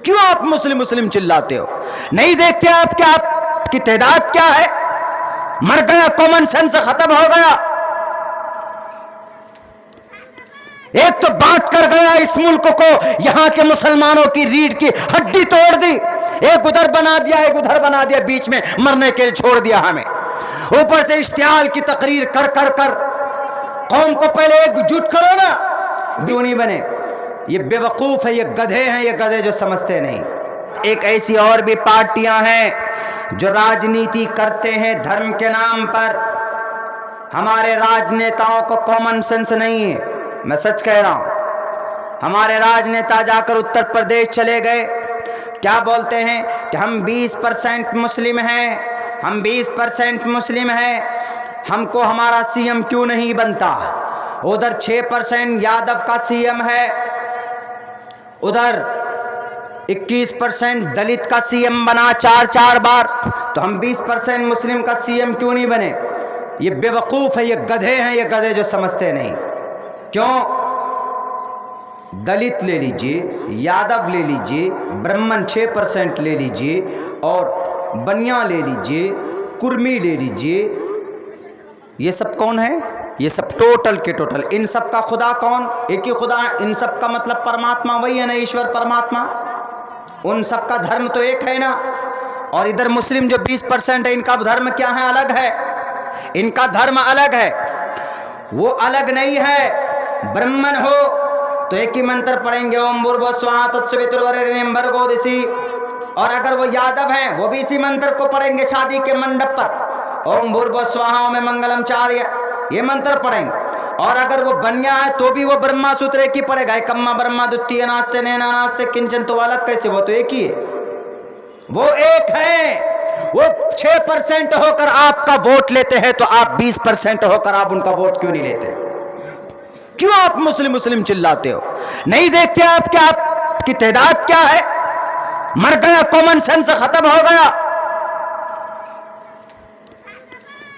کیوں آپ مسلم مسلم چلاتے ہو؟ نہیں دیکھتے آپ کہ آپ کی تعداد کیا ہے؟ مر گیا، کامن سینس ختم ہو گیا۔ ایک تو بانٹ کر گیا اس ملک کو، یہاں کے مسلمانوں کی ریڑھ کی ہڈی توڑ دی، ایک ادھر بنا دیا ایک ادھر بنا دیا، بیچ میں مرنے کے لیے چھوڑ دیا ہمیں۔ اوپر سے اشتعال کی تقریر کر کر کر قوم کو پہلے ایک جٹ کرو نا، کیوں نہیں بنے؟ یہ بے وقوف ہے، یہ گدھے ہیں، یہ گدھے جو سمجھتے نہیں۔ ایک ایسی اور بھی پارٹیاں ہیں جو راجنیتی کرتے ہیں دھرم کے نام پر۔ ہمارے راجنیتاؤں کو کامن سینس نہیں ہے، میں سچ کہہ رہا ہوں۔ ہمارے راجنیتا جا کر اتر پردیش چلے گئے، کیا بولتے ہیں کہ ہم 20% مسلم ہیں، ہم 20% مسلم ہیں، ہم کو ہمارا سی ایم کیوں نہیں بنتا؟ ادھر 6% یادو کا سی ایم ہے، ادھر 21% دلت کا سی ایم بنا 4 بار، تو ہم 20% مسلم کا سی ایم کیوں نہیں بنے؟ یہ بے وقوف ہے، یہ گدھے ہیں، یہ گدھے جو سمجھتے نہیں۔ کیوں؟ دلت لے لیجئے، یادو لے لیجئے، برہمن 6% لے لیجئے، اور بنیا لے لیجئے، کرمی لے لیجئے، یہ سب کون ہے؟ یہ سب ٹوٹل کے ٹوٹل، ان سب کا خدا کون؟ ایک ہی خدا ہے۔ ان سب کا مطلب پرماتما وہی ہے نا، ایشور پرماتما، ان سب کا دھرم تو ایک ہے نا۔ اور ادھر مسلم جو 20% ہے، ان کا دھرم کیا ہے؟ الگ ہے، ان کا دھرم الگ ہے، وہ الگ نہیں ہے۔ برہمن ہو تو ایک ہی منتر پڑھیں گے، اوم بھوربھوہ سوہا تتسویتروریانیم بھرگو دسی، اور اگر وہ یادو ہیں وہ بھی اسی منتر کو پڑھیں گے شادی کے منڈپ پر، اوم بھوربھوہ سوہا میں منگلم چاریہ، یہ منتر پڑھیں گے۔ اور اگر وہ بنیا ہے تو بھی وہ برہما سوتر ایک ہی پڑھے گا، ایکما برہما دتیہ ناستے نینا ناستے کنچن، تو الگ کیسے؟ وہ تو ایک ہی ہے، وہ ایک ہے۔ وہ 6% ہو کر آپ کا ووٹ لیتے ہیں تو آپ 20% ہو کر آپ ان کا ووٹ کیوں نہیں لیتے؟ کیوں آپ مسلم مسلم چلاتے ہو؟ نہیں دیکھتے آپ کہ آپ کی تعداد کیا ہے؟ مر گیا، کامن سینس ختم ہو گیا۔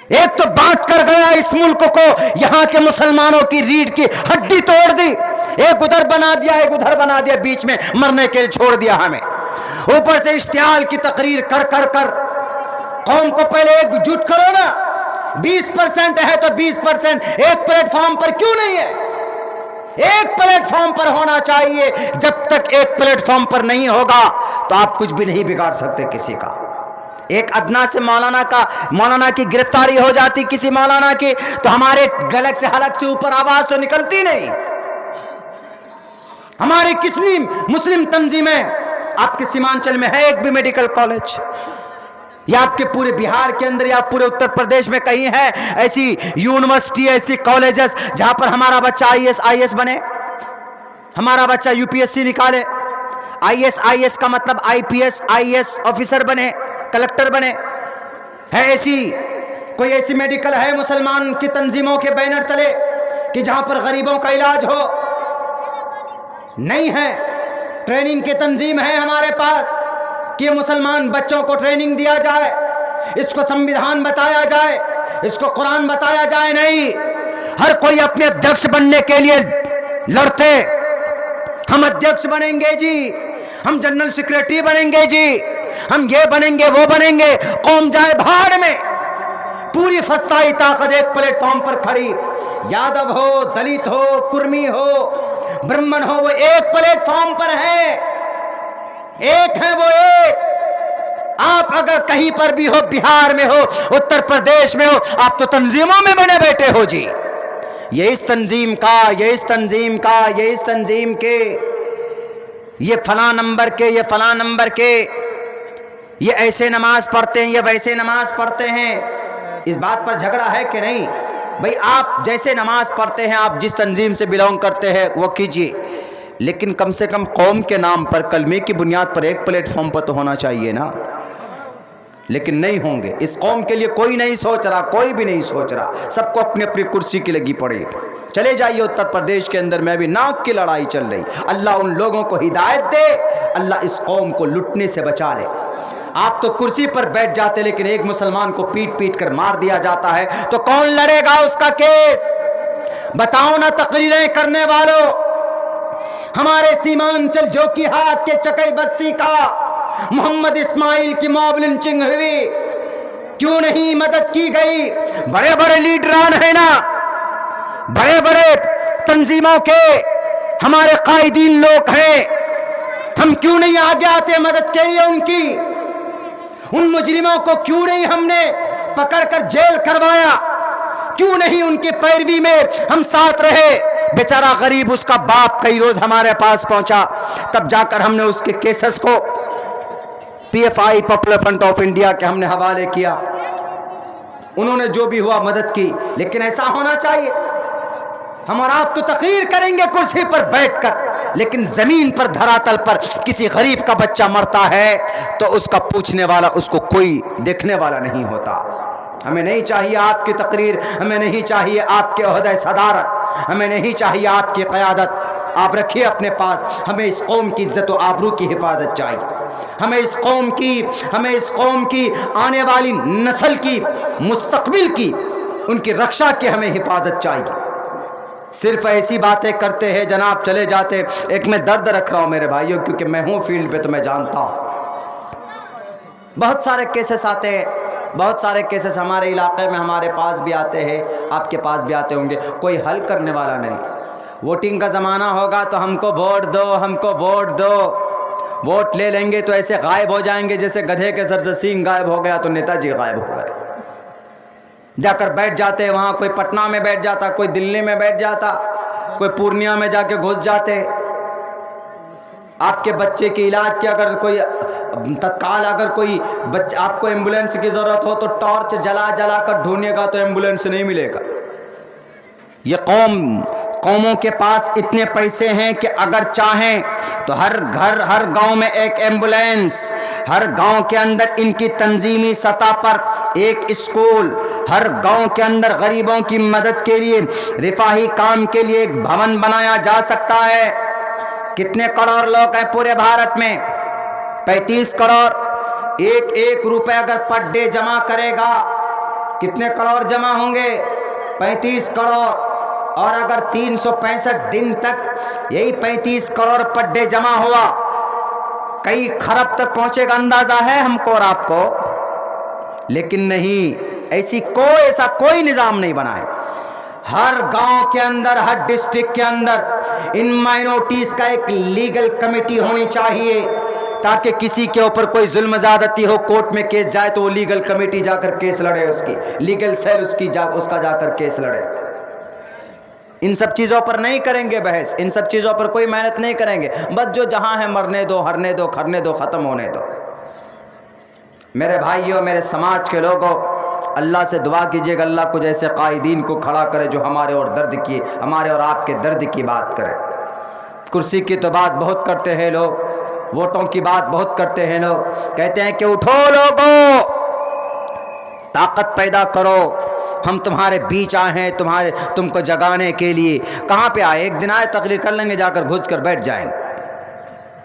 ایک تو بانٹ کر گیا اس ملک کو، یہاں کے مسلمانوں کی ریڑھ کی ہڈی توڑ دی، ایک ادھر بنا دیا ایک ادھر بنا دیا، بیچ میں مرنے کے لیے چھوڑ دیا ہمیں۔ اوپر سے اشتعال کی تقریر کر کر کر قوم کو پہلے ایک جٹ کرو نا۔ 20% ہے تو 20% ایک پلیٹ فارم پر کیوں نہیں ہے؟ ایک پلیٹ فارم پر ہونا چاہیے۔ جب تک ایک پلیٹ فارم پر نہیں ہوگا تو آپ کچھ بھی نہیں بگاڑ سکتے کسی کا۔ ایک ادنا سے مولانا کی گرفتاری ہو جاتی کسی مولانا کی، تو ہمارے گلے سے حلق سے اوپر آواز تو نکلتی نہیں۔ ہماری کتنی مسلم تنظیمیں، آپ کے سیمانچل میں ہے ایک بھی میڈیکل کالج، یا آپ کے پورے بہار کے اندر یا پورے اتر پردیش میں کہیں ہے ایسی یونیورسٹی، ایسی کالجز جہاں پر ہمارا بچہ IAS بنے، ہمارا بچہ UPSC نکالے؟ IAS کا مطلب IPS IAS آفیسر بنے، کلکٹر بنے؟ ہے ایسی کوئی ایسی میڈیکل ہے مسلمان کی تنظیموں کے بینر تلے کہ جہاں پر غریبوں کا علاج ہو؟ نہیں ہے۔ ٹریننگ کی تنظیم ہے ہمارے پاس کہ مسلمان بچوں کو ٹریننگ دیا جائے، اس کو سمویدھان بتایا جائے، اس کو قرآن بتایا جائے؟ نہیں، ہر کوئی اپنے ادھیکش بننے کے لیے لڑتے، ہم ادھیکش بنیں گے جی، ہم جنرل سیکریٹری بنیں گے جی، ہم یہ بنیں گے وہ بنیں گے، قوم جائے بھاڑ میں۔ پوری فسطائی طاقت ایک پلیٹ فارم پر کھڑی، یادو ہو، دلت ہو، کرمی ہو، برہمن ہو، وہ ایک پلیٹ فارم پر ہے، ایک ہے وہ ایک۔ آپ اگر کہیں پر بھی ہو، بہار میں ہو، اتر پردیش میں ہو، آپ تو تنظیموں میں بنے بیٹھے ہو جی، یہ اس تنظیم کا، یہ اس تنظیم کا، یہ اس تنظیم کے، یہ فلاں نمبر کے، یہ فلاں نمبر کے، یہ ایسے نماز پڑھتے ہیں، یہ ویسے نماز پڑھتے ہیں۔ اس بات پر جھگڑا ہے کہ نہیں؟ بھئی آپ جیسے نماز پڑھتے ہیں، آپ جس تنظیم سے بلونگ کرتے ہیں وہ کیجئے، لیکن کم سے کم قوم کے نام پر کلمے کی بنیاد پر ایک پلیٹ فارم پر تو ہونا چاہیے نا۔ لیکن نہیں ہوں گے، اس قوم کے لیے کوئی نہیں سوچ رہا، کوئی بھی نہیں سوچ رہا، سب کو اپنی اپنی کرسی کی لگی پڑی۔ چلے جائیے اتر پردیش کے اندر میں بھی ناک کی لڑائی چل رہی، اللہ ان لوگوں کو ہدایت دے، اللہ اس قوم کو لٹنے سے بچا لے۔ آپ تو کرسی پر بیٹھ جاتے، لیکن ایک مسلمان کو پیٹ پیٹ کر مار دیا جاتا ہے تو کون لڑے گا اس کا کیس؟ بتاؤ نا تقریریں کرنے والوں، ہمارے سیمانچل جو کی ہاتھ کے چکئی بستی کا محمد اسماعیل کی موب لنچنگ ہوئی، کیوں نہیں مدد کی گئی؟ بڑے بڑے لیڈران ہیں نا، بڑے بڑے تنظیموں کے ہمارے قائدین لوگ ہیں، ہم کیوں نہیں آگے آتے مدد کے لیے ان کی؟ ان مجرموں کو کیوں نہیں ہم نے پکڑ کر جیل کروایا؟ کیوں نہیں ان کی پیروی میں ہم ساتھ رہے؟ بیچارہ غریب اس کا باپ کئی روز ہمارے پاس پہنچا، تب جا کر ہم نے اس کے کیسز کو پی ایف آئی پاپولر فرنٹ آف انڈیا کے ہم نے حوالے کیا، انہوں نے جو بھی ہوا مدد کی۔ لیکن ایسا ہونا چاہیے، ہم اور آپ تو تقریر کریں گے کرسی پر بیٹھ کر، لیکن زمین پر دھراتل پر کسی غریب کا بچہ مرتا ہے تو اس کا پوچھنے والا، اس کو کوئی دیکھنے والا نہیں ہوتا۔ ہمیں نہیں چاہیے آپ کی تقریر، ہمیں نہیں چاہیے آپ کے عہدہ صدارت، ہمیں نہیں چاہیے آپ کی قیادت، آپ رکھیے اپنے پاس۔ ہمیں اس قوم کی عزت و آبرو کی حفاظت چاہیے، ہمیں اس قوم کی آنے والی نسل کی، مستقبل کی، ان کی رکشا کی ہمیں حفاظت چاہیے۔ صرف ایسی باتیں کرتے ہیں جناب، چلے جاتے۔ ایک میں درد رکھ رہا ہوں میرے بھائیوں، کیونکہ میں ہوں فیلڈ پہ تو میں جانتا ہوں، بہت سارے کیسز آتے ہیں، بہت سارے کیسز ہمارے علاقے میں ہمارے پاس بھی آتے ہیں، آپ کے پاس بھی آتے ہوں گے، کوئی حل کرنے والا نہیں۔ ووٹنگ کا زمانہ ہوگا تو ہم کو ووٹ دو، ہم کو ووٹ دو، ووٹ لے لیں گے تو ایسے غائب ہو جائیں گے جیسے گدھے کے سر سے سینگ غائب ہو گیا تو نیتا جی غائب ہو گئے۔ جا کر بیٹھ جاتے وہاں، کوئی پٹنہ میں بیٹھ جاتا، کوئی دلی میں بیٹھ جاتا، کوئی پورنیہ میں جا کے گھس جاتے۔ آپ کے بچے کے علاج کی اگر کوئی تتکال اگر کوئی بچہ آپ کو ایمبولینس کی ضرورت ہو تو ٹارچ جلا جلا کر ڈھونڈیے گا تو ایمبولینس نہیں ملے گا۔ یہ قوموں کے پاس اتنے پیسے ہیں کہ اگر چاہیں تو ہر گھر، ہر گاؤں میں ایک ایمبولینس، ہر گاؤں کے اندر ان کی تنظیمی سطح پر ایک اسکول، ہر گاؤں کے اندر غریبوں کی مدد کے لیے، رفاہی کام کے لیے ایک بھون بنایا جا سکتا ہے۔ کتنے کروڑ لوگ ہیں پورے بھارت میں؟ 35 کروڑ۔ ایک روپے اگر پر ڈے جمع کرے گا کتنے کروڑ جمع ہوں گے؟ 35 کروڑ۔ اور اگر 365 دن تک یہی 35 کروڑ پر ڈے جمع ہوا، کئی خرب تک پہنچے گا، اندازہ ہے ہم کو اور آپ کو؟ لیکن نہیں، ایسا کوئی نظام نہیں بنا ہے۔ ہر گاؤں کے اندر، ہر ڈسٹرکٹ کے اندر ان مائنورٹیز کا ایک لیگل کمیٹی ہونی چاہیے، تاکہ کسی کے اوپر کوئی ظلم زیادتی ہو، کورٹ میں کیس جائے تو وہ لیگل کمیٹی جا کر کیس لڑے، اس کی لیگل سیل اس کا جا کر کیس لڑے۔ ان سب چیزوں پر نہیں کریں گے بحث، ان سب چیزوں پر کوئی محنت نہیں کریں گے، بس جو جہاں ہے مرنے دو، ہرنے دو، کھرنے دو، ختم ہونے دو۔ میرے بھائیوں، میرے سماج کے لوگوں، اللہ سے دعا کیجیے گا اللہ کچھ ایسے قائدین کو کھڑا کرے جو ہمارے اور آپ کے درد کی بات کرے۔ کرسی کی تو بات بہت کرتے ہیں لوگ، ووٹوں کی بات بہت کرتے ہیں لوگ، کہتے ہیں کہ اٹھو لوگوں، طاقت پیدا کرو، ہم تمہارے بیچ آئے ہیں تم کو جگانے کے لیے۔ کہاں پہ آئے؟ ایک دن آئے تقریر کر لیں گے، جا کر گھس کر بیٹھ جائیں گے۔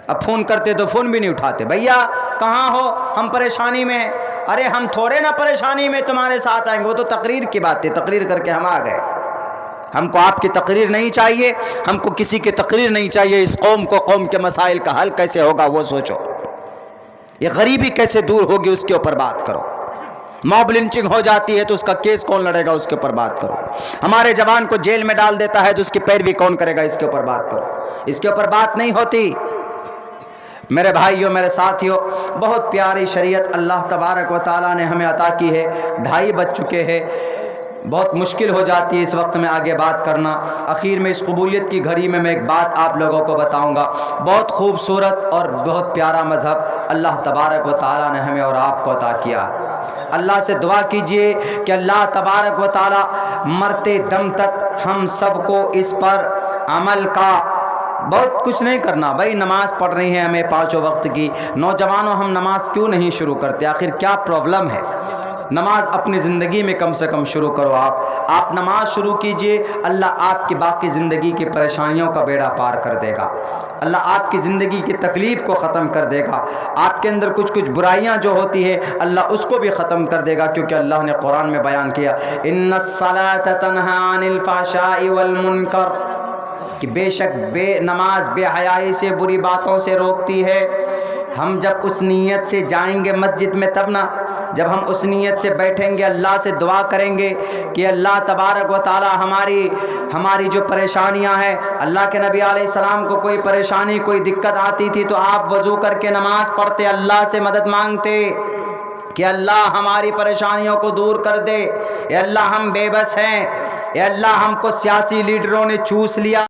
اب فون کرتے تو فون بھی نہیں اٹھاتے، بھیا کہاں ہو، ہم پریشانی میں ہیں۔ ارے ہم تھوڑے نہ پریشانی میں تمہارے ساتھ آئیں گے، وہ تو تقریر کی بات تھی، تقریر کر کے ہم آ گئے۔ ہم کو آپ کی تقریر نہیں چاہیے، ہم کو کسی کی تقریر نہیں چاہیے۔ اس قوم کو، قوم کے مسائل کا حل کیسے ہوگا وہ سوچو، یہ غریبی کیسے دور ہوگی اس کے اوپر بات کرو۔ موب لنچنگ ہو جاتی ہے تو اس کا کیس کون لڑے گا، اس کے اوپر بات کرو۔ ہمارے جوان کو جیل میں ڈال دیتا ہے تو اس کی پیروی کون کرے گا، اس کے اوپر بات کرو۔ اس کے اوپر بات نہیں ہوتی۔ میرے بھائیوں، میرے ساتھیوں، بہت پیاری شریعت اللہ تبارک و تعالیٰ نے ہمیں عطا کی ہے۔ 2:30 بج چکے ہیں، بہت مشکل ہو جاتی ہے اس وقت میں آگے بات کرنا۔ اخیر میں اس قبولیت کی گھڑی میں ایک بات آپ لوگوں کو بتاؤں گا۔ بہت خوبصورت اور بہت پیارا مذہب اللہ تبارک و تعالیٰ نے ہمیں اور آپ کو عطا کیا۔ اللہ سے دعا کیجئے کہ اللہ تبارک و تعالیٰ مرتے دم تک ہم سب کو اس پر عمل کا، بہت کچھ نہیں کرنا بھائی، نماز پڑھ رہی ہیں ہمیں 5 وقت کی، نوجوانوں ہم نماز کیوں نہیں شروع کرتے؟ آخر کیا پرابلم ہے؟ نماز اپنی زندگی میں کم سے کم شروع کرو۔ آپ نماز شروع کیجئے، اللہ آپ کی باقی زندگی کی پریشانیوں کا بیڑا پار کر دے گا، اللہ آپ کی زندگی کی تکلیف کو ختم کر دے گا۔ آپ کے اندر کچھ برائیاں جو ہوتی ہیں اللہ اس کو بھی ختم کر دے گا، کیونکہ اللہ نے قرآن میں بیان کیا، ان الصلاۃ تنہی عن الفحشاء والمنکر، کہ بے شک نماز بے حیائی سے بری باتوں سے روکتی ہے۔ ہم جب اس نیت سے جائیں گے مسجد میں تب نا، جب ہم اس نیت سے بیٹھیں گے اللہ سے دعا کریں گے کہ اللہ تبارک و تعالی ہماری جو پریشانیاں ہیں، اللہ کے نبی علیہ السلام کو کوئی پریشانی کوئی دقت آتی تھی تو آپ وضو کر کے نماز پڑھتے، اللہ سے مدد مانگتے کہ اللہ ہماری پریشانیوں کو دور کر دے، اے اللہ ہم بے بس ہیں، اے اللہ ہم کو سیاسی لیڈروں نے چوس لیا۔